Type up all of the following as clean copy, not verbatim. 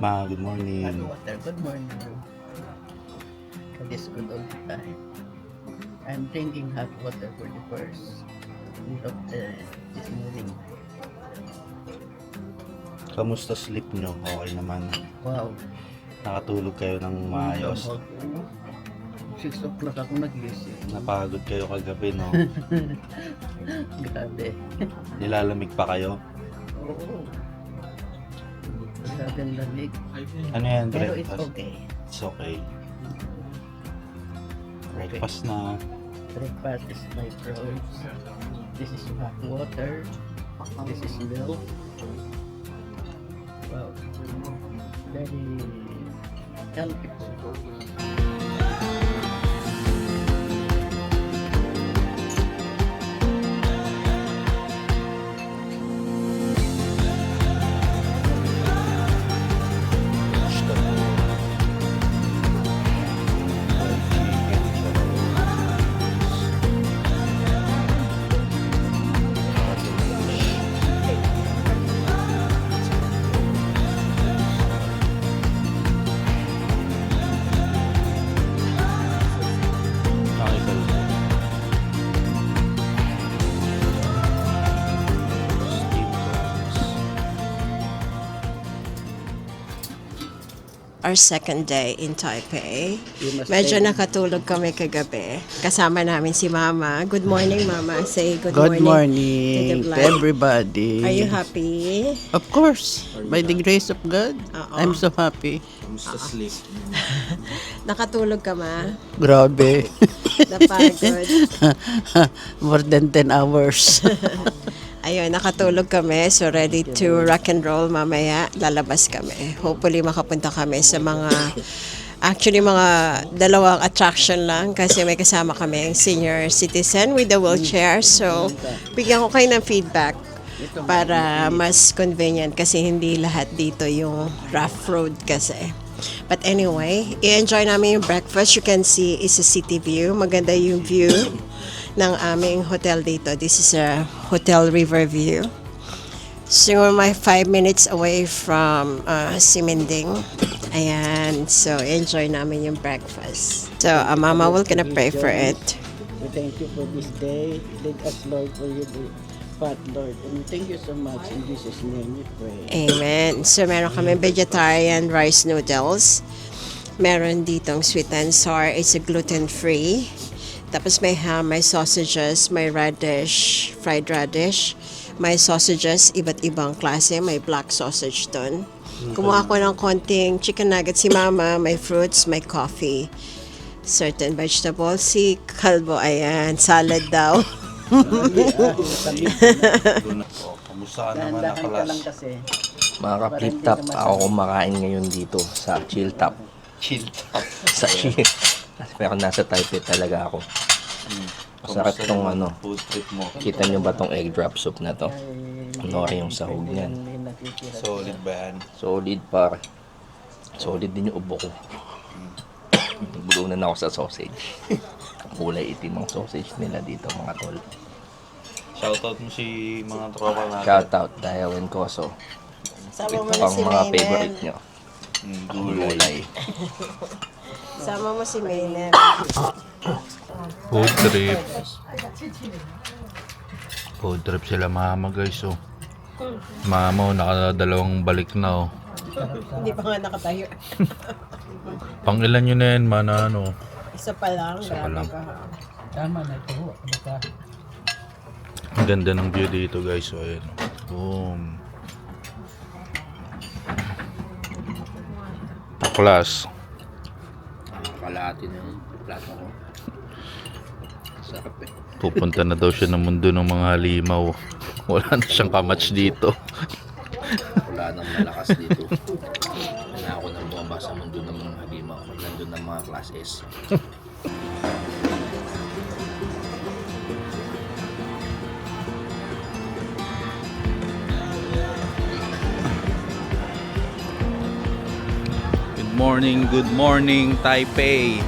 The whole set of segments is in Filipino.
Ma, good Hot morning. water. Good morning. For this good old time. I'm drinking hot water for the first of this morning. Kamusta sleep nyo? Okay naman. Wow. Nakatulog kayo ng maayos. 6 o'clock ako nagising. Napagod kayo kagabi, no? Grabe. Nilalamig pa kayo? Oo. Grabe ang lamig. Ano yan, Pero it's breakfast? okay. It's okay. Breakfast na. Breakfast is my fruits. This is hot water. This is milk. Wow. Very healthy food. Our second day in Taipei. You must Medyo say- nakatulog kami kagabi. Kasama namin si Mama. Good morning, Mama. Say good Good to morning the to vlog. everybody. Are you happy? Of course, by the grace of God, Oo. I'm so happy. Kamusta sleep? Nakatulog ka, Ma? Grabe. Napagod. More than 10 hours. Ayun, nakatulog kami. So, ready to rock and roll mamaya. Lalabas kami. Hopefully, makapunta kami sa mga... Actually, mga dalawang attraction lang kasi may kasama kami ang senior citizen with the wheelchair. So, bigyan ko kayo ng feedback para mas convenient kasi hindi lahat dito yung rough road kasi. But anyway, i-enjoy namin yung breakfast. You can see it's a city view. Maganda yung view ng aming hotel dito. This is a Hotel Riverview. Siguro may 5 minutes away from Siminding. Ayan. So, enjoy namin yung breakfast. So, Mama will gonna pray for it. We thank you for this day. Lead us, Lord, for you, Fat Lord. And we thank you so much. In Jesus' name we pray. Amen. So, meron kami vegetarian rice noodles. Meron ditong sweet and sour. It's a gluten-free. Tapos may ham, may sausages, may radish, fried radish. May sausages, iba't ibang klase. May black sausage dun. Kumuha ko ng konting chicken nuggets si Mama. May fruits, may coffee. Certain vegetables. Si Kalbo, ayan, salad daw. Kamusta ka naman na class? kasi. Mga ka-flip-top, ako kumakain ngayon dito sa Chill Top. Chill. Sa Chill. Pero nasa Taipei talaga ako. Masarap Kamusta tong naman ano. ang food trip mo? Kita nyo ba tong egg drop soup na to? Ano yung sahog niyan? Solid ba yan? Solid par. Solid din yung ubo ko. Nagbulunan ako sa sausage. Kulay itim ang sausage nila dito mga tol. Shoutout mo si mga tropa natin. Shoutout Dayaw and Koso. Sama mo Ito na ang si mga Maynel. favorite nyo. Ang gulay. Sama mo si Maynel. Food trip. Food trip sila mama guys, oh. Mama, nakadalawang balik na, oh. Hindi pa nga nakatayo. Pang ilan yun na yan, mana, ano? Isa pa lang. Isa pa lang. Tama na ito. Ano ka? Ang ganda ng view dito guys, so ayan. Boom. Class. Kalahati na yung plato ko. Sarap eh. Pupunta na daw siya ng mundo ng mga halimaw. Wala na siyang kamatch dito. Wala nang malakas dito. Kailangan ko nang bumaba sa mundo ng mga halimaw. Nandun ng mga class S. Good morning, Taipei.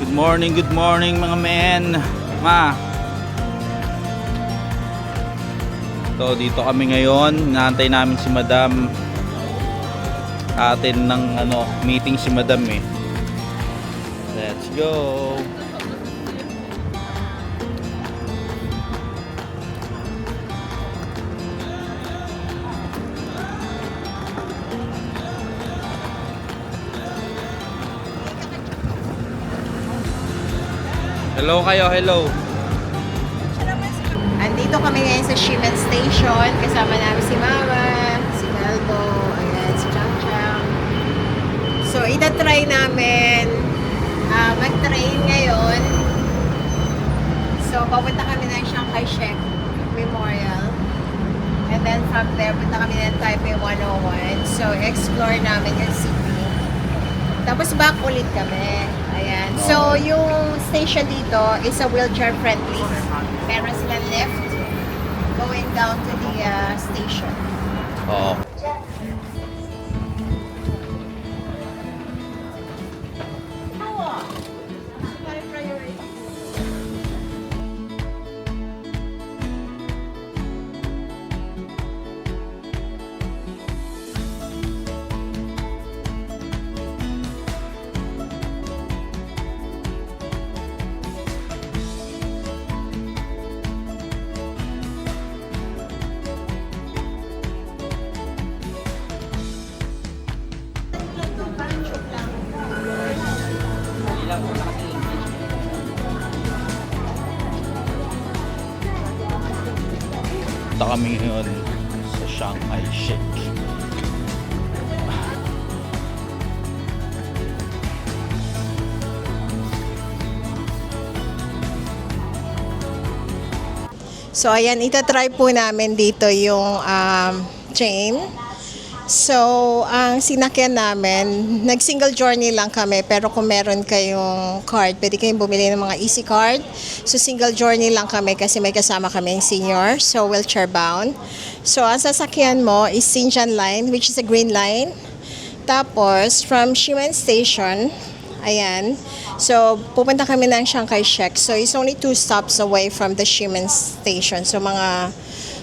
Good morning mga men. Ma. So dito kami ngayon, naantay namin si Madam. Atin ng meeting si Madam eh. Let's go. Hello kayo, hello. Andito kami ngayon sa Shimen Station. Kasama namin si Mama, si Galbo, ayan, si Chang Chang. So, itatry namin mag-train ngayon. So, papunta kami ng Chiang Kai-shek Memorial. And then from there, punta kami ng Taipei 101. So, explore namin yung city. Tapos back ulit kami. Ayan. So, yung station dito is a wheelchair friendly. Meron silang lift going down to the station. Oo. Punta kami ngayon sa Chiang Kai-shek. So, ayan, itatry po namin dito yung train. So, ang sinakyan namin, nag-single journey lang kami, pero kung meron kayong card, pwede kayong bumili ng mga easy card. So, single journey lang kami kasi may kasama kaming senior, so wheelchair bound. So, ang sasakyan mo is Xinjiang Line, which is a green line. Tapos, from Shimen Station, ayan, so pupunta kami ng Chiang Kai-shek. So, it's only 2 stops away from the Shimen Station. So, mga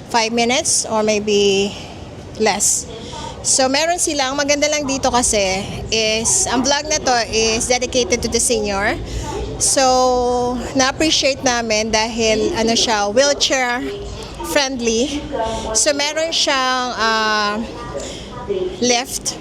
5 minutes or maybe less. So, meron silang, maganda lang dito kasi is, ang vlog na to is dedicated to the senior. So, na-appreciate namin dahil ano siya, wheelchair friendly. So, meron siyang lift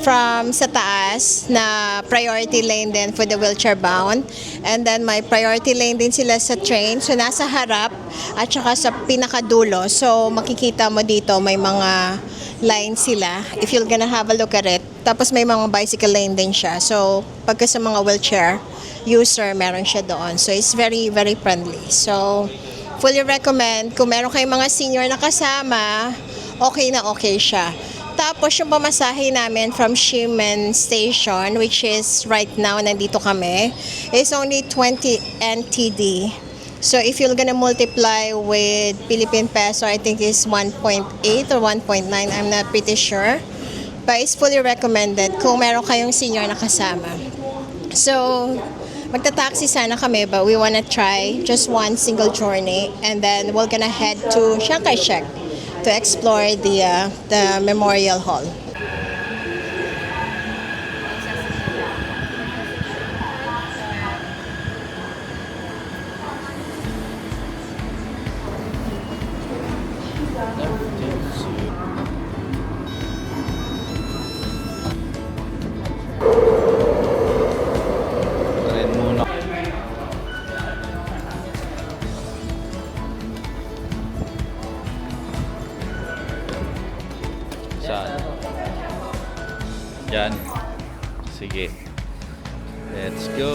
from sa taas na priority lane din for the wheelchair bound. And then may priority lane din sila sa train. So, nasa harap at saka sa pinakadulo. So, makikita mo dito may mga line sila if you're gonna have a look at it. Tapos may mga bicycle lane din siya. So, pagka sa mga wheelchair user, meron siya doon. So, it's very, very friendly. So, fully recommend. Kung meron kayong mga senior na kasama, okay na okay siya. Tapos, yung pamasahe namin from Shimen Station, which is right now, nandito kami, is only 20 NTD. So, if you're gonna multiply with Philippine peso, I think it's 1.8 or 1.9. I'm not pretty sure. But it's fully recommended kung meron kayong senior na kasama. So, magta-taxi sana kami, but we wanna try just one single journey. And then, we're gonna head to Chiang Kai-shek to explore the Memorial Hall. Rin muna. Saan? Diyan. Sige. Let's go.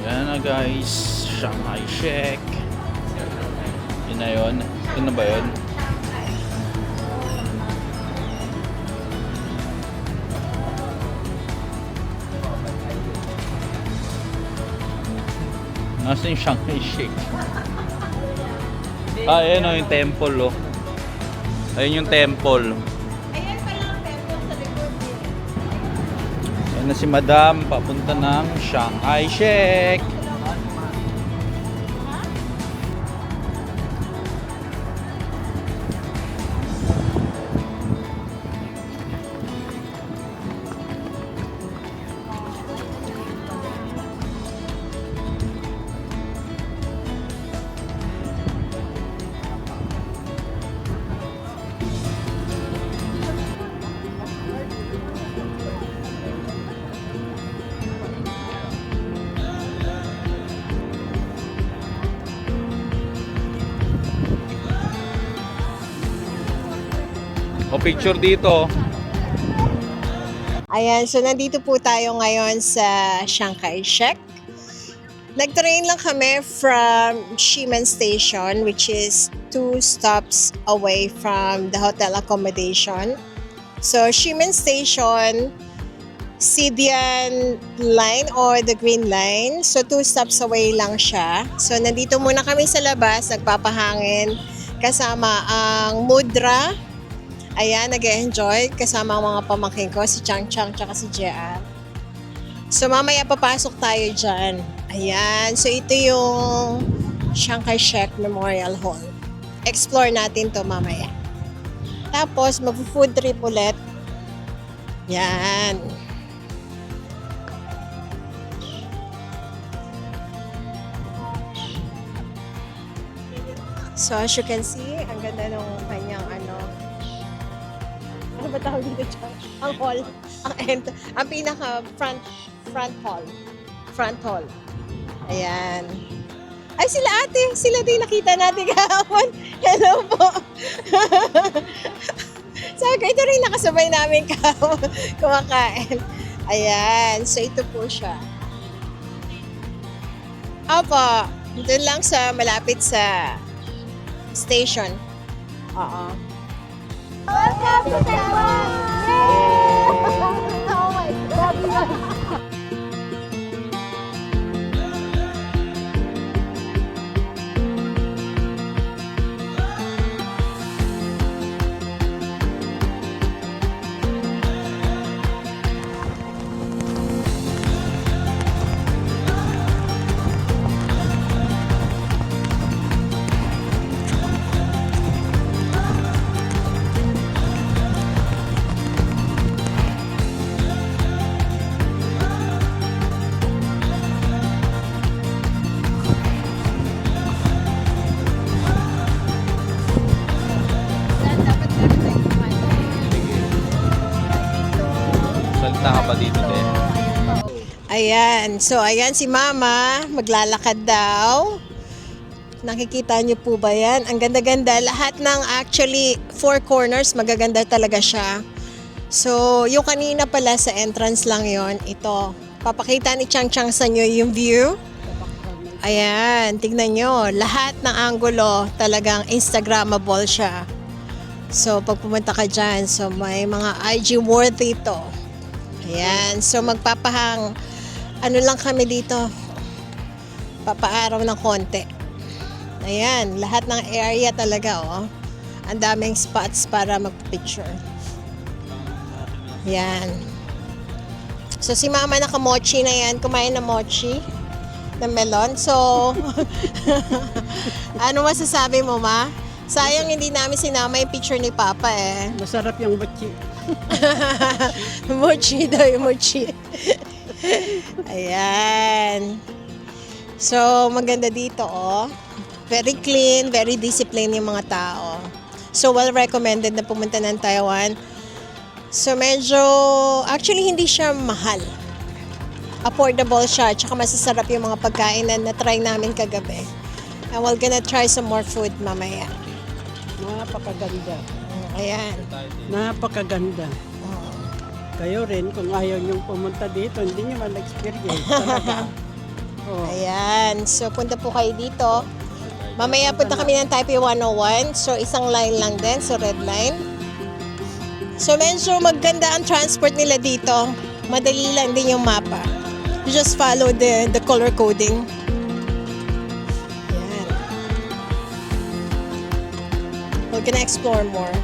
Yan na guys. Chiang Kai-shek. Yun na yun. Ito na ba yun? Nasa yung Chiang Kai-shek? Ah, yun o, yung temple o. Ayun yung temple. Ayan pala ang temple sa likod. Yan na si Madam, papunta ng Shanghai Shek. O picture dito. Ayan, so nandito po tayo ngayon sa Shanghai Shek. Nag-train lang kami from Ximen Station, which is 2 stops away from the hotel accommodation. So Ximen Station, Sidian Line or the Green Line. So 2 stops away lang siya. So nandito muna kami sa labas, nagpapahangin kasama ang Mudra. Ayan, nag-enjoy kasama ang mga pamangkin ko, si Chang Chang tsaka si JR. So mamaya papasok tayo dyan. Ayan, so ito yung Shanghai Shek Memorial Hall. Explore natin to mamaya. Tapos mag-food trip ulit. Yan. So as you can see, ang ganda ng kanyang ano ba tawag dito dyan? Ang hall. Ang pinaka front hall. Front hall. Ayan. Ay, sila ate. Sila din nakita natin kahapon. Hello po. So, ito rin nakasabay namin kahapon kumakain. Ayan. So, ito po siya. Opo. Doon lang sa malapit sa station. Oo. Welcome to Taiwan! Oh my God! Salta ka pa dito din. Ayan. So, ayan si Mama. Maglalakad daw. Nakikita niyo po ba yan? Ang ganda-ganda. Lahat ng actually 4 corners, magaganda talaga siya. So, yung kanina pala sa entrance lang yon. Ito. Papakita ni Chang Chang sa inyo yung view. Ayan. Tignan nyo. Lahat ng angulo talagang Instagrammable siya. So, pag pumunta ka dyan, so may mga IG worthy ito. Ayan. So, magpapahang, ano lang kami dito, papaaraw ng konti. Ayan. Lahat ng area talaga, oh. Ang daming spots para magpicture. Ayan. So, si Mama naka-mochi na yan. Kumain na mochi na melon. So, ano masasabi mo, Ma? Sayang hindi namin sinama yung picture ni Papa eh. Masarap yung mochi. Mochi daw yung mochi. Ayan. So, maganda dito, oh. Very clean, very disciplined yung mga tao. So, well recommended na pumunta ng Taiwan. So, medyo, actually, hindi siya mahal. Affordable siya, tsaka masasarap yung mga pagkain na na-try namin kagabi. And we're gonna try some more food mamaya. Napakaganda. Ayan. Napakaganda. Kayo rin, kung ayaw niyong pumunta dito, hindi niyo man-experience talaga. Oh. Ayan. So, punta po kayo dito. Mamaya punta kami ng Taipei 101. So, isang line lang din. So, red line. So, medyo maganda ang transport nila dito. Madali lang din yung mapa. You just follow the color coding. Ayan. We're gonna explore more.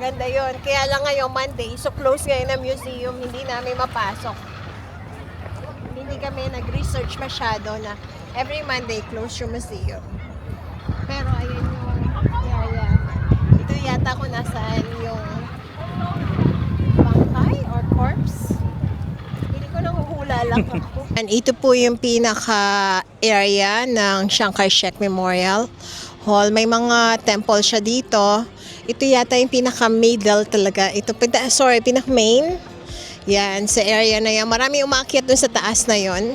maganda yon. Kaya lang ngayon Monday, so close ngayon ang museum, hindi namin mapasok. Hindi kami nag-research masyado na every Monday close yung museum. Pero ayun yung area. Ito yata kung nasaan yung bangkay or corpse. Hindi ko nahuhula lang ako. And ito po yung pinaka-area ng Chiang Kai-shek Memorial Hall. May mga temple siya dito. Ito yata yung pinaka-middle talaga. Ito, pinaka-main. Yan, sa area na yan. Marami umakyat dun sa taas na yon.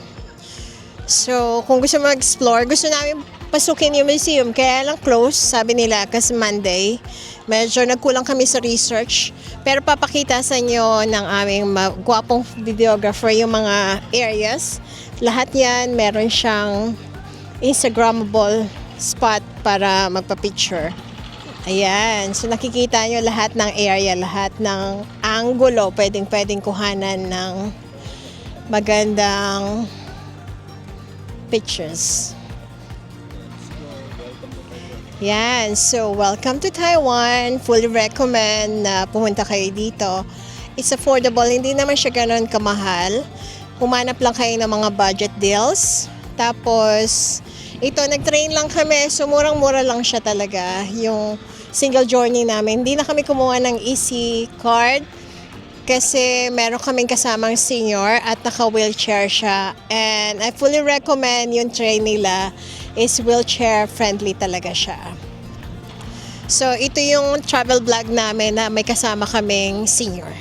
So, kung gusto mo mag-explore, gusto namin pasukin yung museum. Kaya lang close, sabi nila, kasi Monday. Medyo nagkulang kami sa research. Pero papakita sa inyo ng aming gwapong videographer yung mga areas. Lahat yan, meron siyang Instagrammable spot para magpa-picture. Ayan, so nakikita nyo lahat ng area, lahat ng angulo, pwedeng kuhanan ng magandang pictures. Yan, so welcome to Taiwan. Fully recommend na pumunta kayo dito. It's affordable, hindi naman siya gano'n kamahal. Humanap lang kayo ng mga budget deals. Tapos, ito, nag-train lang kami, so murang-mura lang siya talaga. Yung single journey namin. Hindi na kami kumuha ng easy card kasi meron kaming kasamang senior at naka-wheelchair siya. And I fully recommend yung train nila is wheelchair friendly talaga siya. So ito yung travel vlog namin na may kasama kaming senior.